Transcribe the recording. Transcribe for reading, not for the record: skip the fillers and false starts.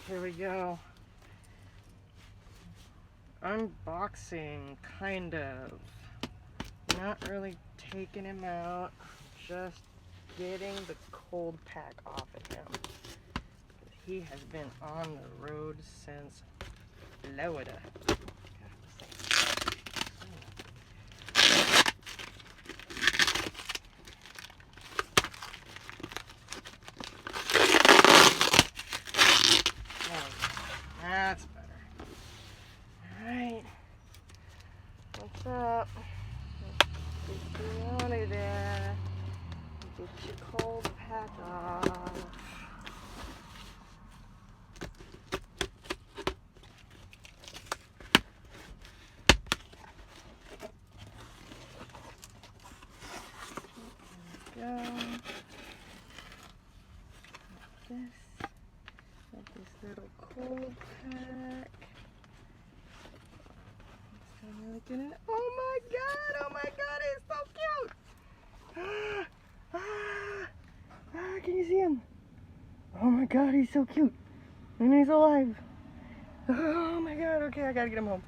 Here we go. Unboxing, kind of. Not really taking him out, just getting the cold pack off of him. He has been on the road since Florida. That's better. Alright. What's up? Get you out of there. Get your cold pack off. Go. Like this little cold pack. Look at it. Oh my god, it's so cute. Can you see him? Oh my god, he's so cute. And he's alive. Oh my god, okay, I gotta get him home.